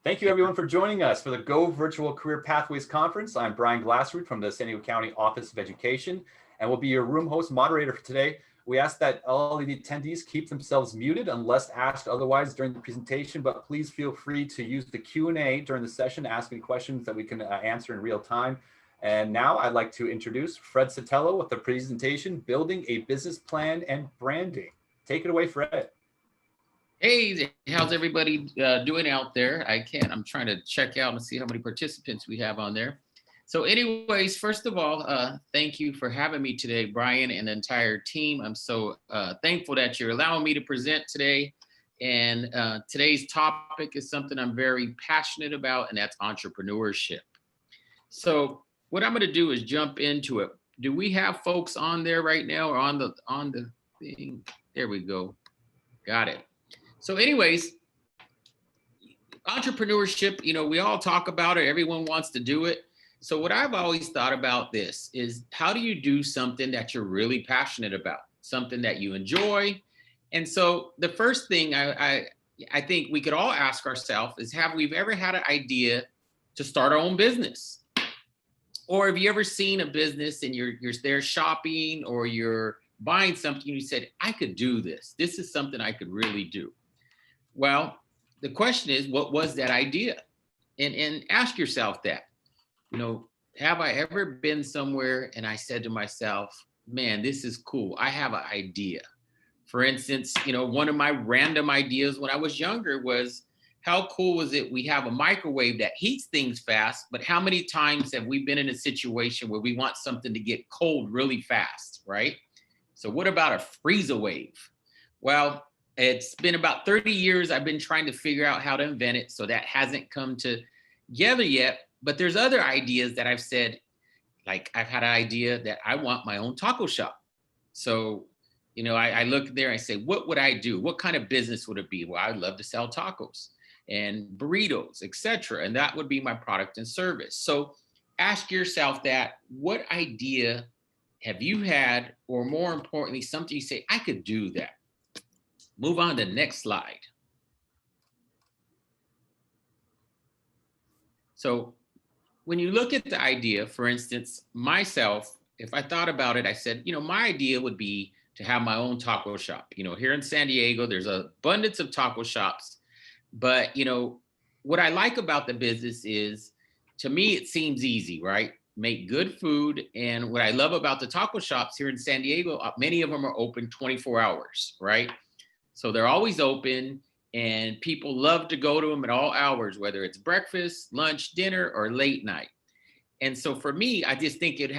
Thank you everyone for joining us for the Go Virtual Career Pathways Conference. I'm Brian Glassroot from the San Diego County Office of Education, and will be your room host moderator for today. We ask that all of the attendees keep themselves muted unless asked otherwise during the presentation, but please feel free to use the Q&A during the session to ask me questions that we can answer in real time. And now I'd like to introduce Fred Sotelo with the presentation, Building a Business Plan and Branding. Take it away, Fred. Hey, how's everybody doing out there? I'm trying to check out and see how many participants we have on there. So anyways, first of all, thank you for having me today, Brian, and the entire team. I'm so thankful that you're allowing me to present today. And today's topic is something I'm very passionate about, and that's entrepreneurship. So what I'm going to do is jump into it. Do we have folks on there right now or on the thing? There we go. Got it. So anyways, entrepreneurship, we all talk about it. Everyone wants to do it. So what I've always thought about this is, how do you do something that you're really passionate about, something that you enjoy? And so the first thing I think we could all ask ourselves is, have we ever had an idea to start our own business? Or have you ever seen a business and you're there shopping or you're buying something and you said, I could do this. This is something I could really do. Well, the question is, what was that idea? And ask yourself that. Have I ever been somewhere and I said to myself, man, this is cool. I have an idea. For instance, one of my random ideas when I was younger was, how cool was it? We have a microwave that heats things fast, but how many times have we been in a situation where we want something to get cold really fast, right? So what about a freezer wave? Well, it's been about 30 years I've been trying to figure out how to invent it, so that hasn't come together yet. But there's other ideas that I've said, like I've had an idea that I want my own taco shop. So, I look there and I say, what would I do? What kind of business would it be? Well, I'd love to sell tacos and burritos, etc. And that would be my product and service. So ask yourself that, what idea have you had, or more importantly, something you say, I could do that. Move on to the next slide. So when you look at the idea, for instance, myself, if I thought about it, I said, my idea would be to have my own taco shop. Here in San Diego, there's an abundance of taco shops. But, what I like about the business is, to me, it seems easy, right? Make good food. And what I love about the taco shops here in San Diego, many of them are open 24 hours, right? So they're always open, and people love to go to them at all hours, whether it's breakfast, lunch, dinner, or late night. And so for me, I just think it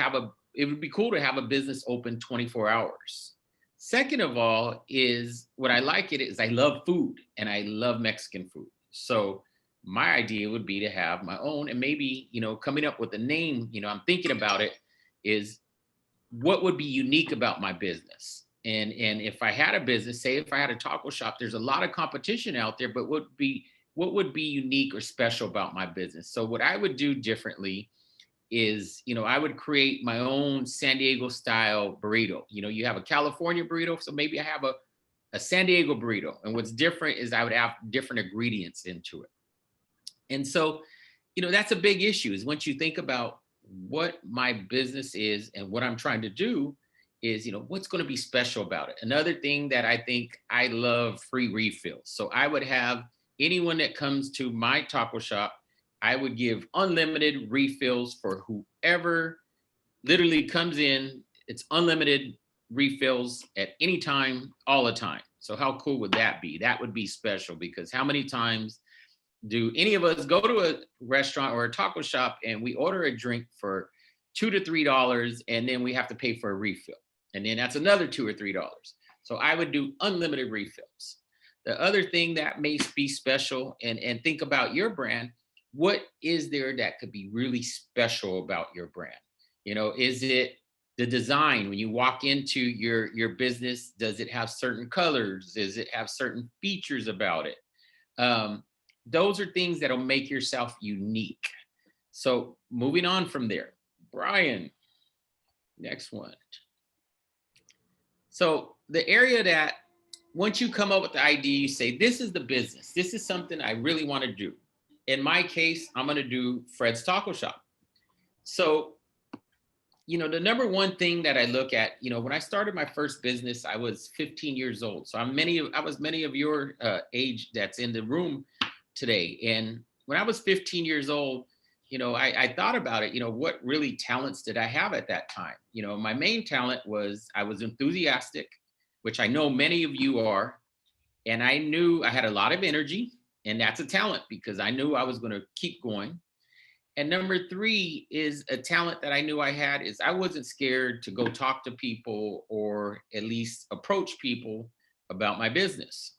would be cool to have a business open 24 hours. Second of all, is what I like it is I love food, and I love Mexican food. So my idea would be to have my own, and maybe, coming up with a name, I'm thinking about it, is what would be unique about my business. And if I had a business, say if I had a taco shop, there's a lot of competition out there, but what would be unique or special about my business? So what I would do differently is, I would create my own San Diego style burrito. You have a California burrito, so maybe I have a San Diego burrito. And what's different is I would have different ingredients into it. And so, that's a big issue, is once you think about what my business is and what I'm trying to do, is, what's going to be special about it. Another thing that I think, I love free refills. So I would have anyone that comes to my taco shop, I would give unlimited refills for whoever literally comes in. It's unlimited refills at any time, all the time. So how cool would that be? That would be special, because how many times do any of us go to a restaurant or a taco shop and we order a drink for $2 to $3, and then we have to pay for a refill? And then that's another $2 or $3. So I would do unlimited refills. The other thing that may be special, and think about your brand, what is there that could be really special about your brand? Is it the design? When you walk into your business, does it have certain colors? Does it have certain features about it? Those are things that'll make yourself unique. So moving on from there, Brian, next one. So the area that, once you come up with the idea, you say, this is the business. This is something I really want to do. in my case, I'm going to do Fred's Taco Shop. So, the number one thing that I look at, when I started my first business, I was 15 years old. So I was many of your age that's in the room today. And when I was 15 years old, I thought about it, what really talents did I have at that time? My main talent was I was enthusiastic, which I know many of you are. And I knew I had a lot of energy, and that's a talent because I knew I was going to keep going. And number three is a talent that I knew I had is I wasn't scared to go talk to people or at least approach people about my business.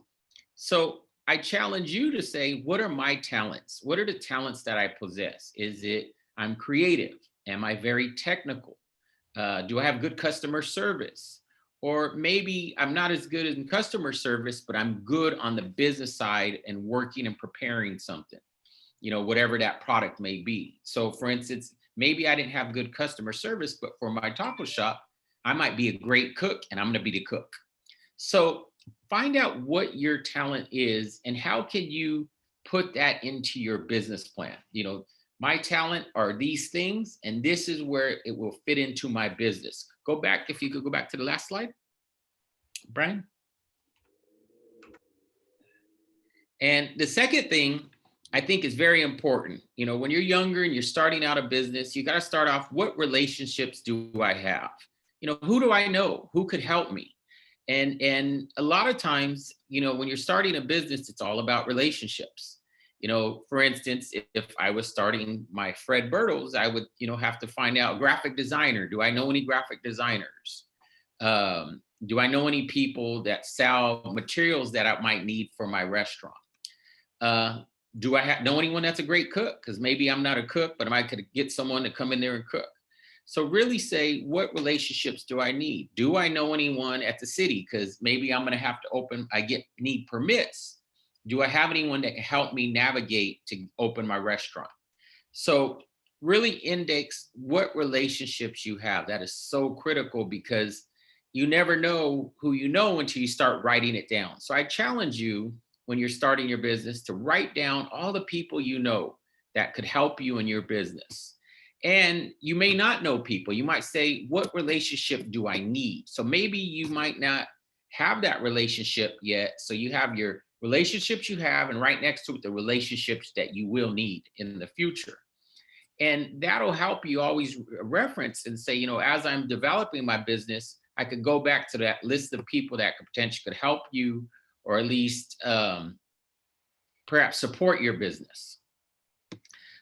So I challenge you to say, what are my talents? What are the talents that I possess? Is it I'm creative? Am I very technical? Do I have good customer service? Or maybe I'm not as good in customer service, but I'm good on the business side and working and preparing something, whatever that product may be. So for instance, maybe I didn't have good customer service, but for my taco shop, I might be a great cook and I'm going to be the cook. So find out what your talent is and how can you put that into your business plan. My talent are these things, and this is where it will fit into my business. Go back, if you could go back to the last slide, Brian. And the second thing I think is very important. When you're younger and you're starting out a business, you got to start off, what relationships do I have? Who do I know? Who could help me? And a lot of times, when you're starting a business, it's all about relationships. For instance, if I was starting my Fred Bertles, I would, have to find out graphic designer. Do I know any graphic designers? Do I know any people that sell materials that I might need for my restaurant? Do I know anyone that's a great cook? Because maybe I'm not a cook, but I could get someone to come in there and cook. So really say, what relationships do I need? Do I know anyone at the city? Because maybe I'm going to have to need permits. Do I have anyone that can help me navigate to open my restaurant? So really index what relationships you have. That is so critical because you never know who you know until you start writing it down. So I challenge you when you're starting your business to write down all the people you know that could help you in your business. And you may not know people. You might say, what relationship do I need? So maybe you might not have that relationship yet. So you have your relationships you have, and right next to it, the relationships that you will need in the future. And that'll help you always reference and say, as I'm developing my business, I could go back to that list of people that could potentially help you, or at least perhaps support your business.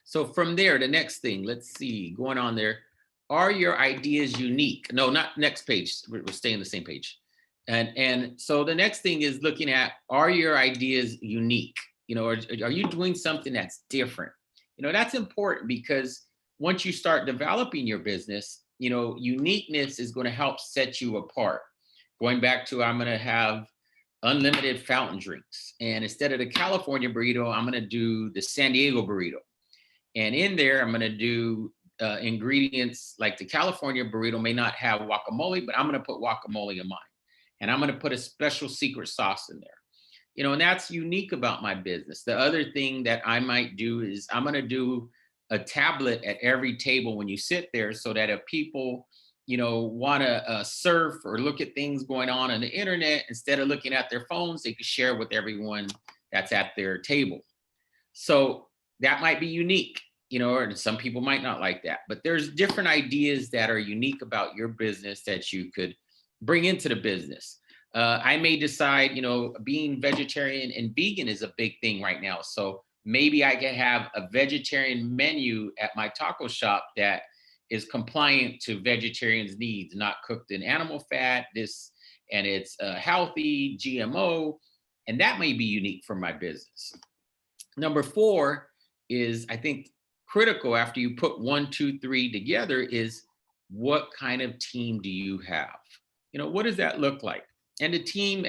So from there, the next thing, let's see, going on there, are your ideas unique? No, not next page. We're staying on the same page. And so the next thing is looking at, are your ideas unique? Are you doing something that's different? That's important because once you start developing your business, uniqueness is going to help set you apart. Going back to, I'm going to have unlimited fountain drinks. And instead of the California burrito, I'm going to do the San Diego burrito. And in there, I'm going to do ingredients like the California burrito may not have guacamole, but I'm going to put guacamole in mine. And I'm going to put a special secret sauce in there. And that's unique about my business. The other thing that I might do is I'm going to do a tablet at every table when you sit there, so that if people, want to surf or look at things going on the internet, instead of looking at their phones, they can share with everyone that's at their table. So that might be unique, or some people might not like that, but there's different ideas that are unique about your business that you could bring into the business. I may decide, being vegetarian and vegan is a big thing right now. So maybe I can have a vegetarian menu at my taco shop that is compliant to vegetarians' needs, not cooked in animal fat, and it's healthy, GMO, and that may be unique for my business. Number 4 is, I think, critical after you put 1, 2, 3 together is, what kind of team do you have? What does that look like? And the team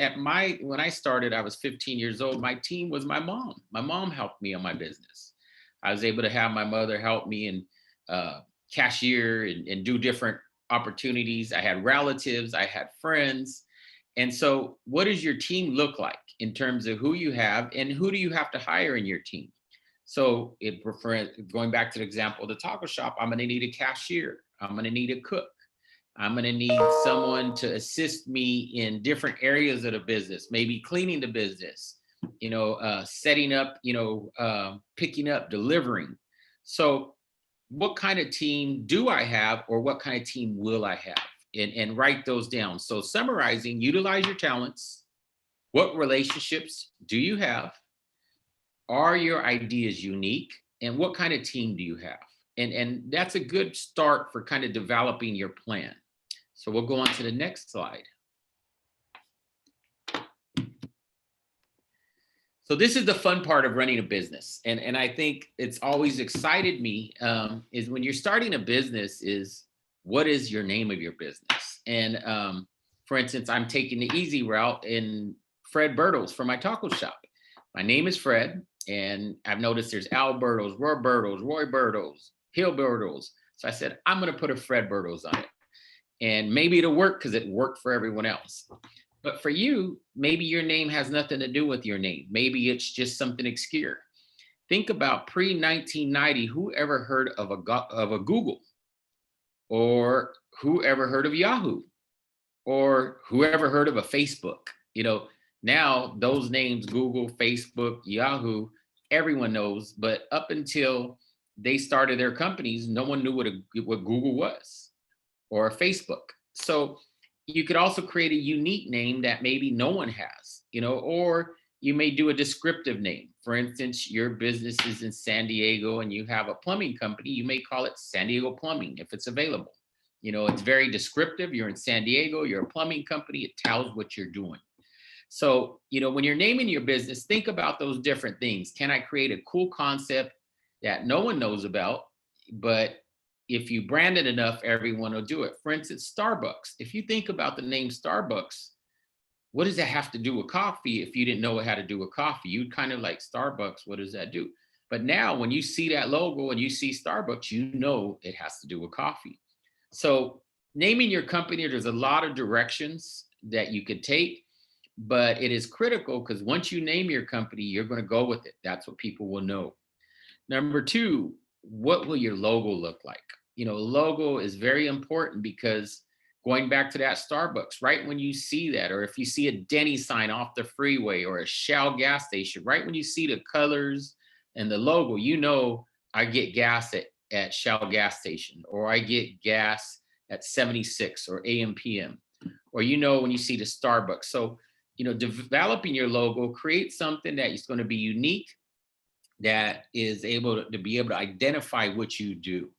when I started, I was 15 years old. My team was my mom. My mom helped me on my business. I was able to have my mother help me and cashier and do different opportunities. I had relatives, I had friends. And so what does your team look like in terms of who you have and who do you have to hire in your team? So going back to the example of the taco shop, I'm going to need a cashier. I'm going to need a cook. I'm going to need someone to assist me in different areas of the business, maybe cleaning the business, setting up, picking up, delivering. So what kind of team do I have, or what kind of team will I have? And write those down. So summarizing, utilize your talents. What relationships do you have? Are your ideas unique? And what kind of team do you have? And that's a good start for kind of developing your plan. So we'll go on to the next slide. So this is the fun part of running a business. And I think it's always excited me is when you're starting a business is, what is your name of your business? And for instance, I'm taking the easy route in Fred Bertles for my taco shop. My name is Fred, and I've noticed there's Al Bertles, Roy Bertles, Hill Bertles. So I said, I'm going to put a Fred Bertles on it. And maybe it'll work because it worked for everyone else. But for you, maybe your name has nothing to do with your name. Maybe it's just something obscure. Think about pre-1990, who ever heard of a Google? Or who ever heard of Yahoo? Or whoever heard of a Facebook? Now those names, Google, Facebook, Yahoo, everyone knows. But up until they started their companies, no one knew what Google was or a Facebook. So you could also create a unique name that maybe no one has, or you may do a descriptive name. For instance, your business is in San Diego and you have a plumbing company, you may call it San Diego Plumbing if it's available. It's very descriptive. You're in San Diego, you're a plumbing company, it tells what you're doing. So, when you're naming your business, think about those different things. Can I create a cool concept that no one knows about, but if you brand it enough, everyone will do it? For instance, Starbucks. If you think about the name Starbucks, what does that have to do with coffee? If you didn't know it had to do with coffee, you'd kind of like, Starbucks, what does that do? But now when you see that logo and you see Starbucks, you know it has to do with coffee. So naming your company, there's a lot of directions that you could take, but it is critical because once you name your company, you're going to go with it. That's what people will know. Number two, what will your logo look like? Logo is very important because going back to that Starbucks, right when you see that, or if you see a Denny sign off the freeway or a Shell gas station, right when you see the colors and the logo, I get gas at Shell gas station, or I get gas at 76 or AM/PM, or when you see the Starbucks. So, developing your logo, create something that is going to be unique, that is able to be able to identify what you do.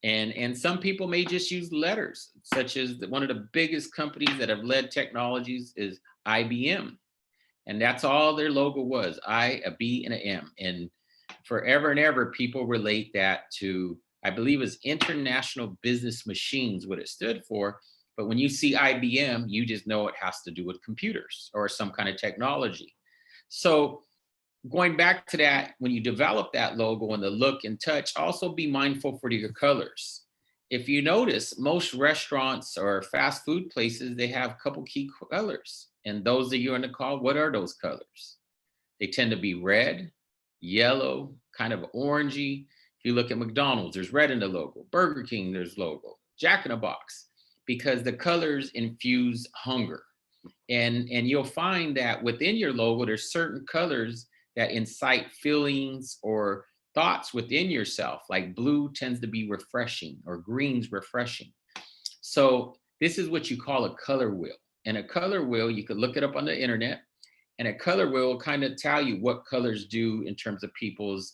And some people may just use letters, such as one of the biggest companies that have led technologies is IBM. And that's all their logo was, I, a B, and an M. And forever and ever, people relate that to, I believe it's International Business Machines, what it stood for. But when you see IBM, you just know it has to do with computers or some kind of technology. So going back to that, when you develop that logo and the look and touch, also be mindful for your colors. If you notice, most restaurants or fast food places, they have a couple key colors. And those of you on the call, what are those colors? They tend to be red, yellow, kind of orangey. If you look at McDonald's, there's red in the logo. Burger King, there's logo. Jack in the Box, because the colors infuse hunger. And you'll find that within your logo, there's certain colors that incite feelings or thoughts within yourself. Like blue tends to be refreshing, or green's refreshing. So this is what you call a color wheel. And a color wheel, you could look it up on the internet, and a color wheel will kind of tell you what colors do in terms of people's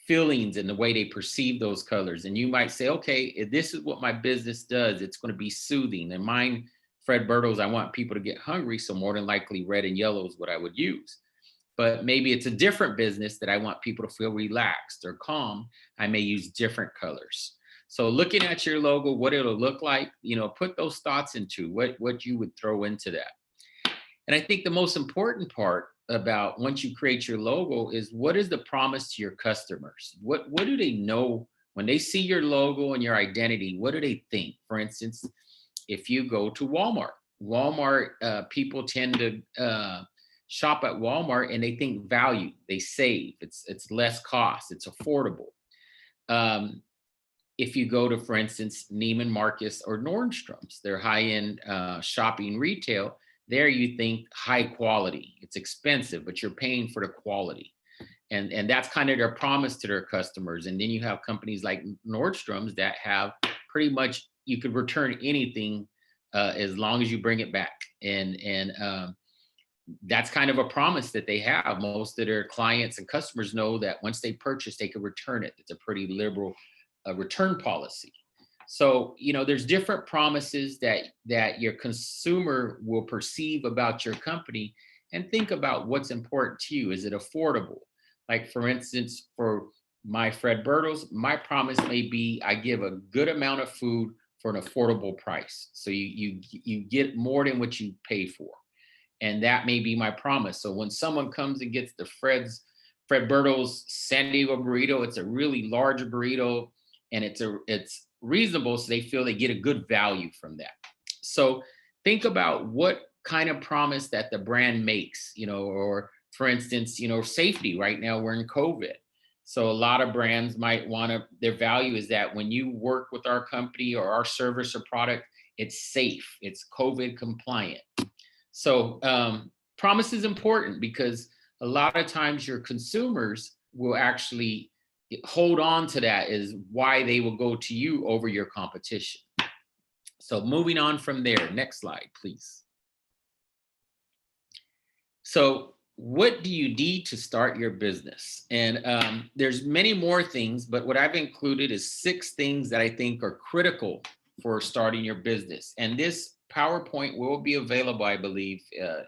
feelings and the way they perceive those colors. And you might say, okay, if this is what my business does, it's going to be soothing. And mine, Fred Bertles, I want people to get hungry. So more than likely red and yellow is what I would use. But maybe it's a different business that I want people to feel relaxed or calm. I may use different colors. So looking at your logo, what it'll look like, put those thoughts into what you would throw into that. And I think the most important part about once you create your logo is, what is the promise to your customers? What do they know when they see your logo and your identity? What do they think? For instance, if you go to Walmart, people tend to shop at Walmart and they think value, they save, it's less cost, it's affordable. Um, if you go to, for instance, Neiman Marcus or Nordstrom's, they're high-end shopping retail. There you think high quality. It's expensive, but you're paying for the quality. And that's kind of their promise to their customers. And then you have companies like Nordstrom's that have pretty much, you could return anything as long as you bring it back. And that's kind of a promise that they have. Most of their clients and customers know that once they purchase, they can return it. It's a pretty liberal return policy. So, there's different promises that your consumer will perceive about your company, and think about what's important to you. Is it affordable? Like, for instance, for my Fred Bertels, my promise may be I give a good amount of food for an affordable price. So you get more than what you pay for. And that may be my promise. So when someone comes and gets the Fred Bertels San Diego burrito, it's a really large burrito, and it's reasonable, so they feel they get a good value from that. So think about what kind of promise that the brand makes, or for instance, safety. Right now we're in COVID. So a lot of brands might want to, their value is that when you work with our company or our service or product, it's safe, it's COVID compliant. So promise is important, because a lot of times your consumers will actually hold on to that, is why they will go to you over your competition. So moving on from there, next slide, please. So what do you need to start your business? And there's many more things, but what I've included is 6 things that I think are critical for starting your business. And this PowerPoint will be available, I believe.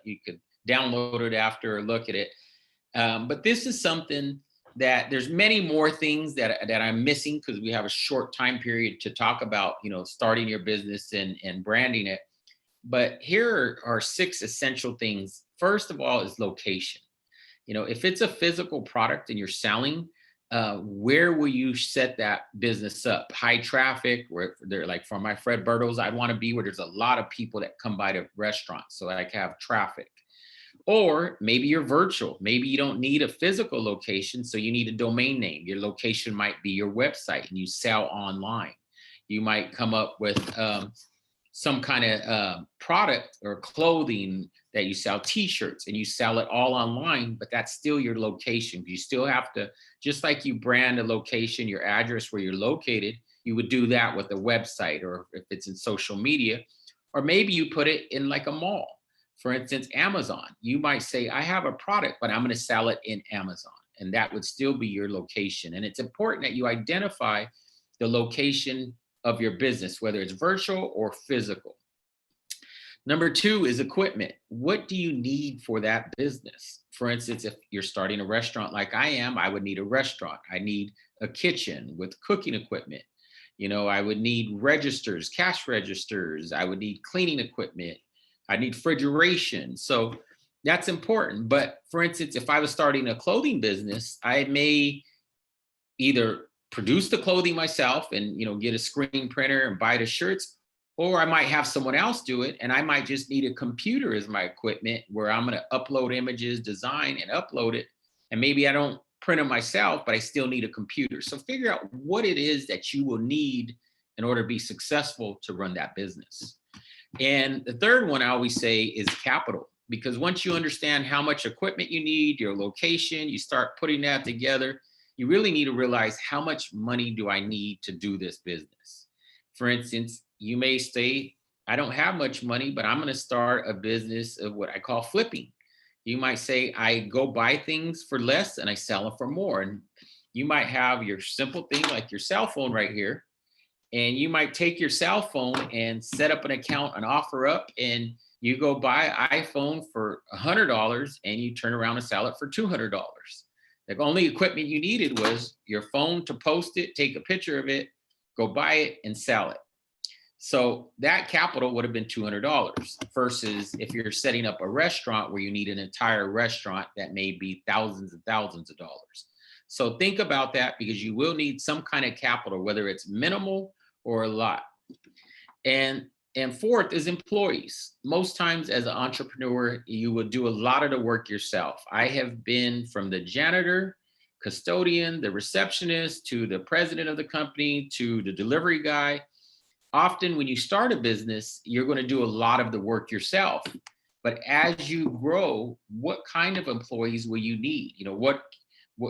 You could download it after or look at it. But this is something that there's many more things that I'm missing, because we have a short time period to talk about, starting your business and branding it. But here are 6 essential things. First of all is location. If it's a physical product and you're selling, where will you set that business up? High traffic, where they're like, for my Fred Bertels, I want to be where there's a lot of people that come by the restaurant, so I can have traffic. Or maybe you're virtual. Maybe you don't need a physical location, so you need a domain name. Your location might be your website, and you sell online. You might come up with some kind of product or clothing that you sell, t-shirts, and you sell it all online, but that's still your location. You still have to, just like you brand a location, your address where you're located, you would do that with a website, or if it's in social media, or maybe you put it in like a mall. For instance, Amazon, you might say, I have a product, but I'm going to sell it in Amazon. And that would still be your location. And it's important that you identify the location of your business, whether it's virtual or physical. Number 2 is equipment. What do you need for that business? For instance, if you're starting a restaurant like I am, I would need a restaurant. I need a kitchen with cooking equipment. I would need registers, cash registers. I would need cleaning equipment. I need refrigeration. So that's important. But for instance, if I was starting a clothing business, I may either produce the clothing myself and get a screen printer and buy the shirts, or I might have someone else do it, and I might just need a computer as my equipment, where I'm going to upload images, design and upload it. And maybe I don't print them myself, but I still need a computer. So figure out what it is that you will need in order to be successful to run that business. And the third one I always say is capital, because once you understand how much equipment you need, your location, you start putting that together, you really need to realize, how much money do I need to do this business? For instance, you may say, I don't have much money, but I'm going to start a business of what I call flipping. You might say, I go buy things for less and I sell them for more. And you might have your simple thing like your cell phone right here. And you might take your cell phone and set up an account and offer up, and you go buy an iPhone for $100 and you turn around and sell it for $200. The only equipment you needed was your phone to post it, take a picture of it, go buy it and sell it. So that capital would have been $200, versus if you're setting up a restaurant where you need an entire restaurant, that may be thousands and thousands of dollars. So think about that, because you will need some kind of capital, whether it's minimal or a lot. And And fourth is employees. Most times as an entrepreneur, you will do a lot of the work yourself. I have been from the janitor, custodian, the receptionist, to the president of the company, to the delivery guy. Often when you start a business, you're going to do a lot of the work yourself. But as you grow, what kind of employees will you need?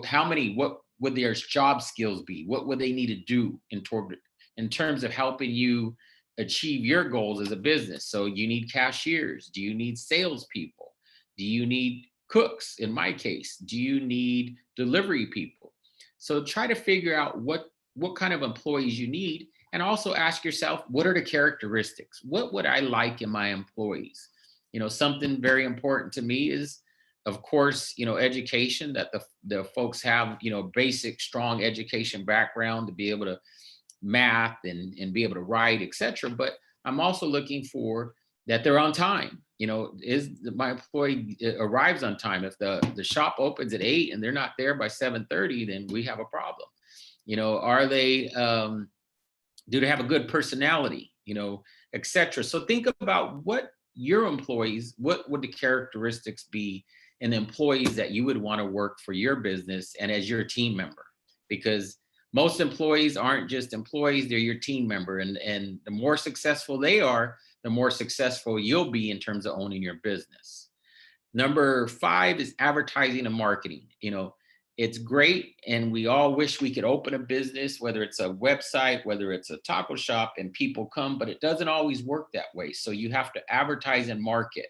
How many, what would their job skills be? What would they need to do in terms of helping you achieve your goals as a business? So you need cashiers. Do you need salespeople? Do you need cooks? In my case, do you need delivery people? So try to figure out what kind of employees you need, and also ask yourself, what are the characteristics? What would I like in my employees? Something very important to me is, of course, education, that the folks have, basic, strong education background to be able to math and be able to write, etc. But I'm also looking for that they're on time. Is my employee arrives on time? If the shop opens at 8 and they're not there by 7:30, then we have a problem. Are they do they have a good personality? Etc. So think about what your employees, what would the characteristics be in the employees that you would want to work for your business and as your team member? Because most employees aren't just employees, they're your team member. And the more successful they are, the more successful you'll be in terms of owning your business. Number 5 is advertising and marketing. It's great, and we all wish we could open a business, whether it's a website, whether it's a taco shop, and people come, but it doesn't always work that way. So you have to advertise and market.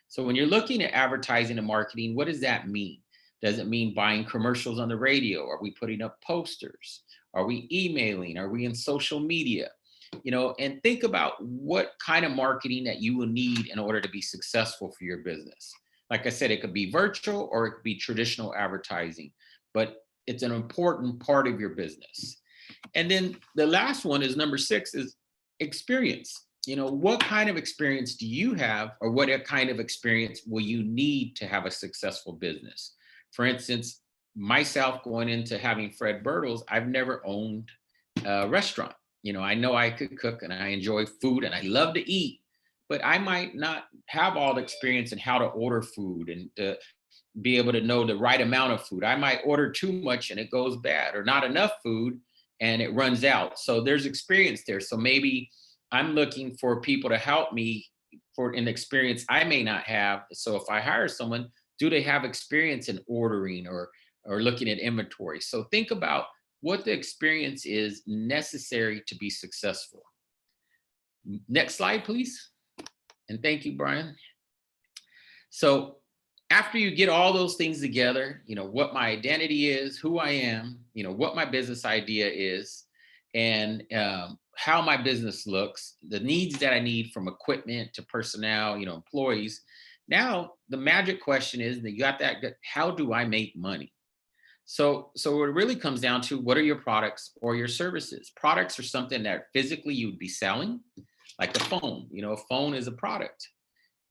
So when you're looking at advertising and marketing, what does that mean? Does it mean buying commercials on the radio? Are we putting up posters? Are we emailing? Are we in social media? And think about what kind of marketing that you will need in order to be successful for your business. Like I said, it could be virtual or it could be traditional advertising, but it's an important part of your business. And then the last one is number 6 is experience. What kind of experience do you have, or what kind of experience will you need to have a successful business? For instance, myself going into having Fred Bertles, I've never owned a restaurant. I know I could cook and I enjoy food and I love to eat, but I might not have all the experience in how to order food and to be able to know the right amount of food. I might order too much and it goes bad, or not enough food and it runs out. So there's experience there. So maybe I'm looking for people to help me for an experience I may not have. So if I hire someone, do they have experience in ordering or looking at inventory? So think about what the experience is necessary to be successful. Next slide, please. And thank you, Brian. So after you get all those things together, what my identity is, who I am, what my business idea is, and how my business looks, the needs that I need from equipment to personnel, employees. Now, the magic question is that you got that, how do I make money? So it really comes down to, what are your products or your services? Products are something that physically you would be selling, like a phone. A phone is a product.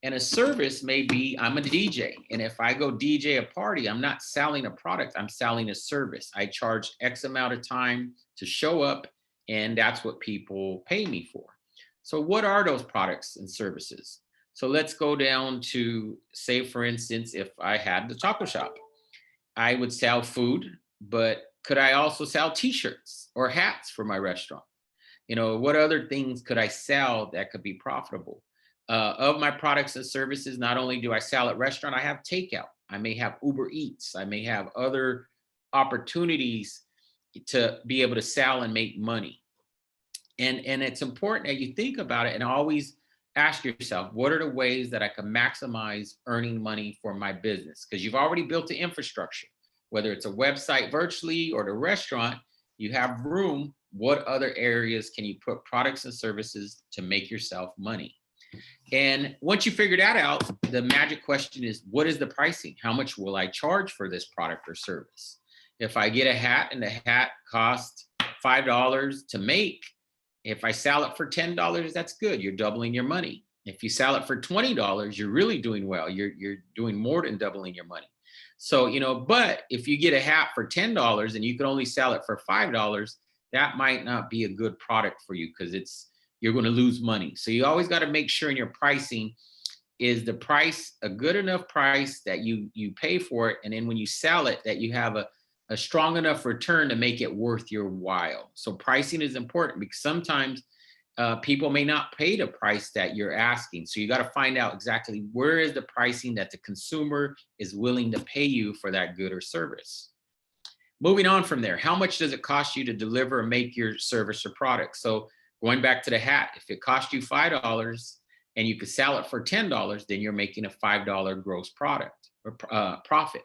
And a service may be, I'm a DJ. And if I go DJ a party, I'm not selling a product, I'm selling a service. I charge X amount of time to show up, and that's what people pay me for. So what are those products and services? So let's go down to, say, for instance, if I had the taco shop, I would sell food, but could I also sell t-shirts or hats for my restaurant? What other things could I sell that could be profitable? Of my products and services, not only do I sell at restaurant, I have takeout. I may have Uber Eats. I may have other opportunities to be able to sell and make money. And it's important that you think about it and always ask yourself, what are the ways that I can maximize earning money for my business? Because you've already built the infrastructure, whether it's a website virtually or the restaurant, you have room. What other areas can you put products and services to make yourself money? And once you figure that out, the magic question is, what is the pricing? How much will I charge for this product or service? If I get a hat and the hat costs $5 to make, if I sell it for $10, that's good. You're doubling your money. If you sell it for $20, you're really doing well. You're doing more than doubling your money. So, but if you get a hat for $10 and you can only sell it for $5, that might not be a good product for you, because you're going to lose money. So you always got to make sure in your pricing, is the price a good enough price that you pay for it, and then when you sell it, that you have a strong enough return to make it worth your while. So pricing is important, because sometimes people may not pay the price that you're asking. So you got to find out exactly where is the pricing that the consumer is willing to pay you for that good or service. Moving on from there, how much does it cost you to deliver or make your service or product? So going back to the hat, if it cost you $5 and you could sell it for $10, then you're making a $5 gross product or profit.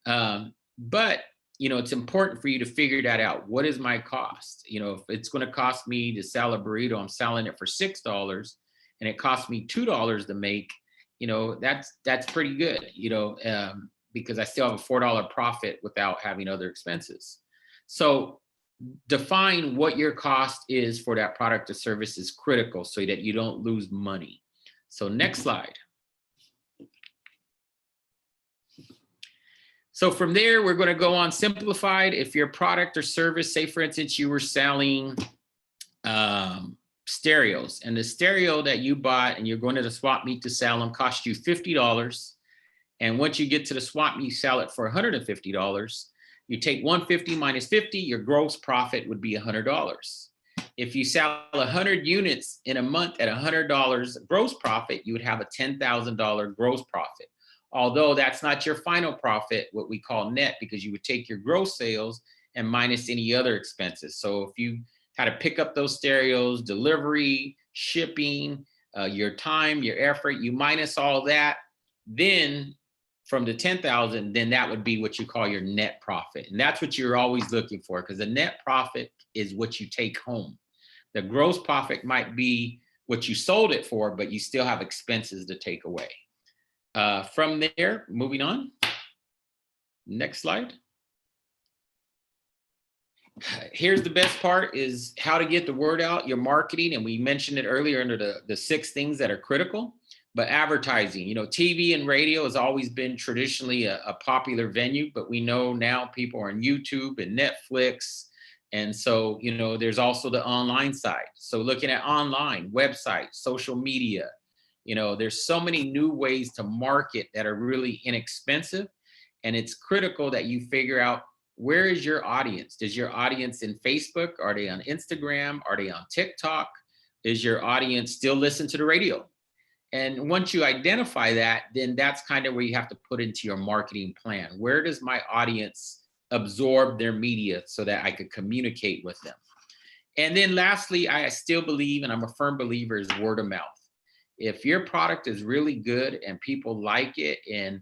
But it's important for you to figure that out. What is my cost? If it's going to cost me to sell a burrito, I'm selling it for $6, and it costs me $2 to make, that's pretty good, because I still have a $4 profit without having other expenses. So define what your cost is for that product or service is critical, so that you don't lose money. So next slide. So from there, we're going to go on simplified. If your product or service, say for instance, you were selling stereos, and the stereo that you bought and you're going to the swap meet to sell them cost you $50. And once you get to the swap meet, you sell it for $150. You take 150 minus 50, your gross profit would be $100. If you sell 100 units in a month at $100 gross profit, you would have a $10,000 gross profit. Although that's not your final profit, what we call net, because you would take your gross sales and minus any other expenses. So if you had to pick up those stereos, delivery, shipping, your time, your effort, you minus all that, then from the 10,000, then that would be what you call your net profit. And that's what you're always looking for, because the net profit is what you take home. The gross profit might be what you sold it for, but you still have expenses to take away. From there, moving on. Next slide. Here's the best part, is how to get the word out, your marketing. And we mentioned it earlier under the 6 things that are critical. But advertising, TV and radio has always been traditionally a popular venue, but we know now people are on YouTube and Netflix. And so, there's also the online side. So looking at online, websites, social media, there's so many new ways to market that are really inexpensive. And it's critical that you figure out, where is your audience? Is your audience in Facebook? Are they on Instagram? Are they on TikTok? Is your audience still listen to the radio? And once you identify that, then that's kind of where you have to put into your marketing plan. Where does my audience absorb their media so that I could communicate with them? And then lastly, I still believe, and I'm a firm believer, is word of mouth. If your product is really good and people like it, and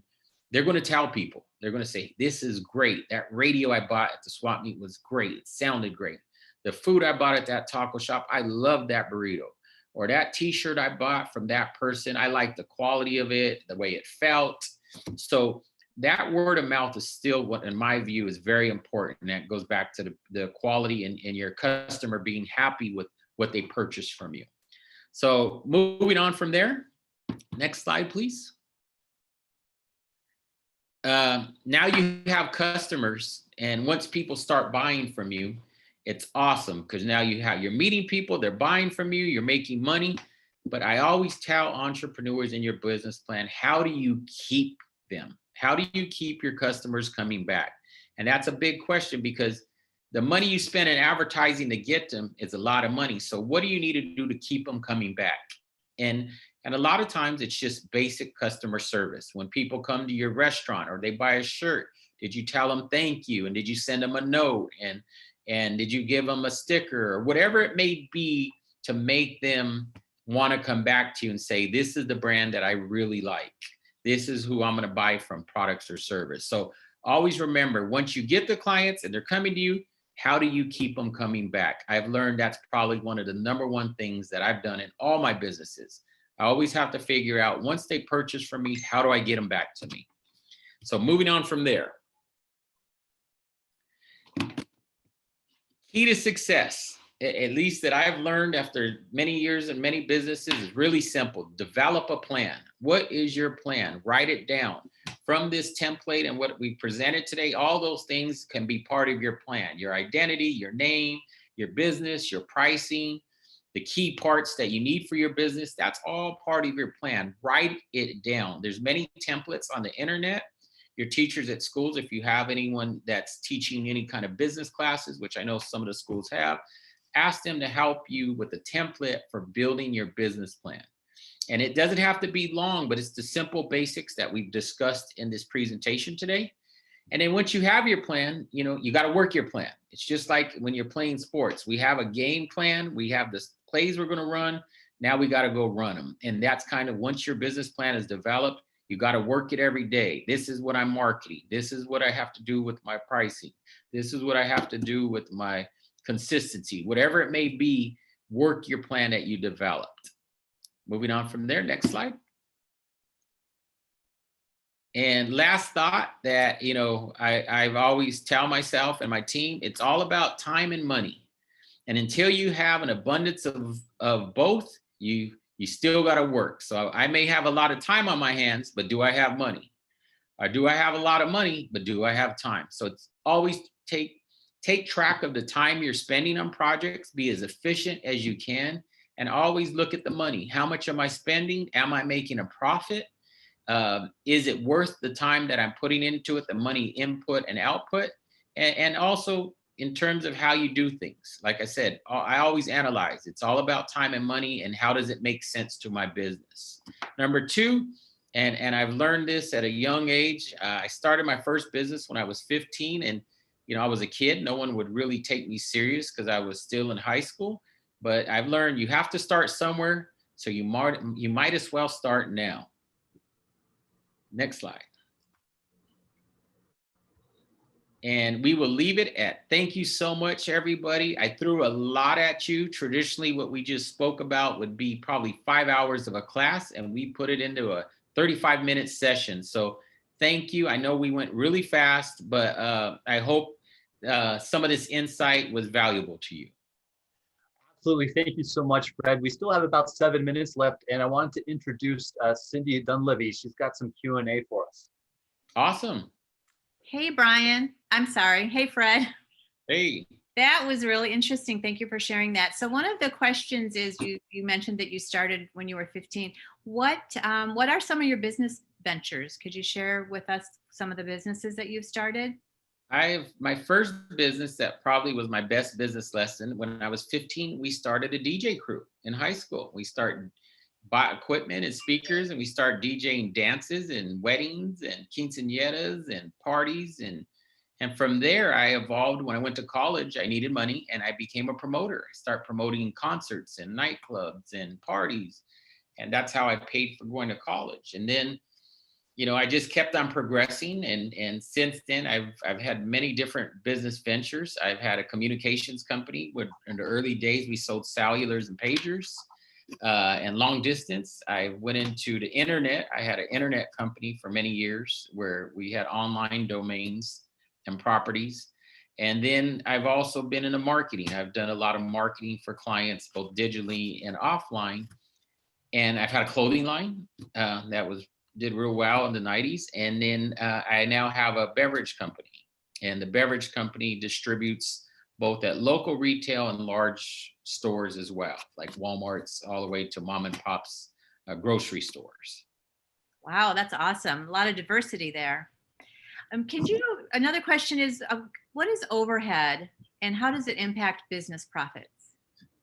they're going to tell people, they're going to say, this is great. That radio I bought at the swap meet was great. It sounded great. The food I bought at that taco shop, I love that burrito. Or that t-shirt I bought from that person, I like the quality of it, the way it felt. So that word of mouth is still what, in my view, is very important. And that goes back to the quality and your customer being happy with what they purchased from you. So moving on from there, next slide, please. Now you have customers, and once people start buying from you, it's awesome, because now you're meeting people, they're buying from you, you're making money. But I always tell entrepreneurs in your business plan, how do you keep them? How do you keep your customers coming back? And that's a big question, because the money you spend in advertising to get them is a lot of money. So what do you need to do to keep them coming back? And a lot of times it's just basic customer service. When people come to your restaurant or they buy a shirt, did you tell them thank you? And did you send them a note? And did you give them a sticker, or whatever it may be, to make them want to come back to you and say, this is the brand that I really like. This is who I'm going to buy from, products or service. So always remember, once you get the clients and they're coming to you, how do you keep them coming back? I've learned that's probably one of the number one things that I've done in all my businesses. I always have to figure out, once they purchase from me, how do I get them back to me? So moving on from there. Key to success, at least that I've learned after many years and many businesses, is really simple. Develop a plan. What is your plan? Write it down. From this template and what we presented today, all those things can be part of your plan. Your identity, your name, your business, your pricing, the key parts that you need for your business. That's all part of your plan. Write it down. There's many templates on the internet. Your teachers at schools, if you have anyone that's teaching any kind of business classes, which I know some of the schools have, ask them to help you with a template for building your business plan. And it doesn't have to be long, but it's the simple basics that we've discussed in this presentation today. And then once you have your plan, you got to work your plan. It's just like when you're playing sports. We have a game plan. We have the plays we're going to run. Now we got to go run them. And that's kind of, once your business plan is developed, you got to work it every day. This is what I'm marketing. This is what I have to do with my pricing. This is what I have to do with my consistency. Whatever it may be, work your plan that you developed. Moving on from there, next slide. And last thought that, I've always tell myself and my team, it's all about time and money. And until you have an abundance of both, you still got to work. So I may have a lot of time on my hands, but do I have money? Or do I have a lot of money, but do I have time? So it's always take track of the time you're spending on projects, be as efficient as you can, and always look at the money. How much am I spending? Am I making a profit? Is it worth the time that I'm putting into it, the money input and output? And also in terms of how you do things. Like I said, I always analyze. It's all about time and money and how does it make sense to my business. Number two, and I've learned this at a young age. I started my first business when I was 15, and I was a kid. No one would really take me serious because I was still in high school. But I've learned you have to start somewhere, so you might as well start now. Next slide. And we will leave it at thank you so much, everybody. I threw a lot at you. Traditionally, what we just spoke about would be probably 5 hours of a class, and we put it into a 35-minute session. So thank you. I know we went really fast, but I hope some of this insight was valuable to you. Absolutely. Thank you so much, Fred. We still have about 7 minutes left, and I wanted to introduce Cindy Dunleavy. She's got some Q&A for us. Awesome. Hey, Brian. I'm sorry. Hey, Fred. Hey. That was really interesting. Thank you for sharing that. So one of the questions is you mentioned that you started when you were 15. What are some of your business ventures? Could you share with us some of the businesses that you've started? My first business that probably was my best business lesson, when I was 15, we started a DJ crew in high school. We bought equipment and speakers, and we started DJing dances and weddings and quinceañeras and parties. And from there, I evolved. When I went to college, I needed money, and I became a promoter. I started promoting concerts and nightclubs and parties. And that's how I paid for going to college. And then I just kept on progressing, and since then I've had many different business ventures. I've had a communications company where in the early days we sold cellulars and pagers and long distance. I went into the internet. I had an internet company for many years where we had online domains and properties. And then I've also been in the marketing. I've done a lot of marketing for clients, both digitally and offline. And I've had a clothing line that did real well in the 90s. And then I now have a beverage company, and the beverage company distributes both at local retail and large stores as well, like Walmart's all the way to mom and pop's grocery stores. Wow, that's awesome. A lot of diversity there. Another question is, what is overhead and how does it impact business profits?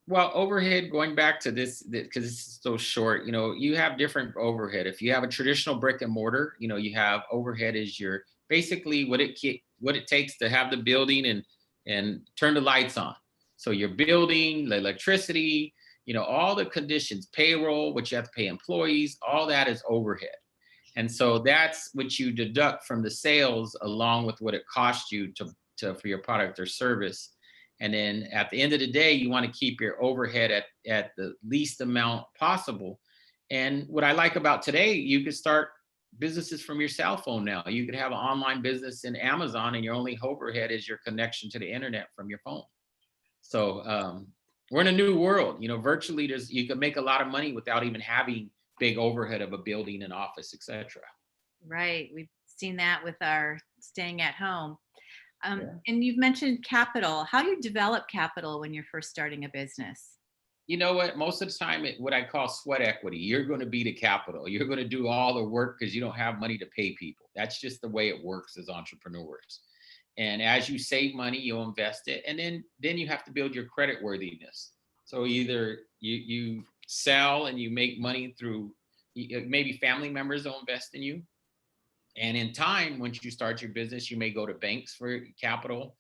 Well, overhead, going back to this, because this is so short, you have different overhead. If you have a traditional brick and mortar, you have overhead is your basically what it takes to have the building and turn the lights on. So your building, the electricity, all the conditions, payroll, what you have to pay employees, all that is overhead. And so that's what you deduct from the sales along with what it costs you for your product or service. And then at the end of the day, you want to keep your overhead at the least amount possible. And what I like about today, you can start businesses from your cell phone now. You could have an online business in Amazon, and your only overhead is your connection to the internet from your phone. So we're in a new world. Virtually you can make a lot of money without even having big overhead of a building, an office, etc. Right. We've seen that with our staying at home. And you've mentioned capital. How do you develop capital when you're first starting a business? You know what? Most of the time, what I call sweat equity, you're going to be the capital. You're going to do all the work because you don't have money to pay people. That's just the way it works as entrepreneurs. And as you save money, you'll invest it, and then you have to build your credit worthiness. So either you sell and you make money through, maybe family members will invest in you, and in time, once you start your business, you may go to banks for capital.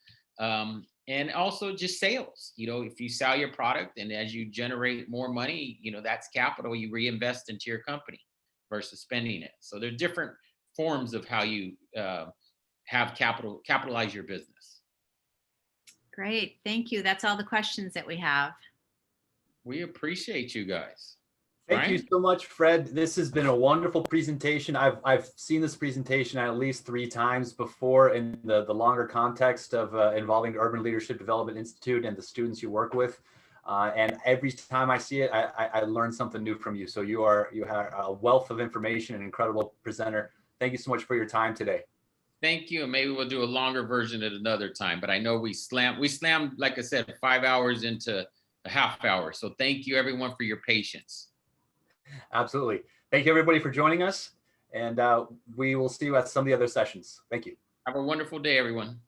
And also just sales. If you sell your product and as you generate more money, that's capital you reinvest into your company versus spending it. So there are different forms of how you have capitalize your business. Great. Thank you. That's all the questions that we have. We appreciate you guys. Thank you Brian? so much, Fred. This has been a wonderful presentation. I've seen this presentation at least 3 times before in the longer context of involving the Urban Leadership Development Institute and the students you work with. And every time I see it, I learn something new from you. So you have a wealth of information, an incredible presenter. Thank you so much for your time today. Thank you. And maybe we'll do a longer version at another time. But I know we slammed, like I said, 5 hours into a half hour. So thank you, everyone, for your patience. Absolutely. Thank you, everybody, for joining us. And we will see you at some of the other sessions. Thank you. Have a wonderful day, everyone.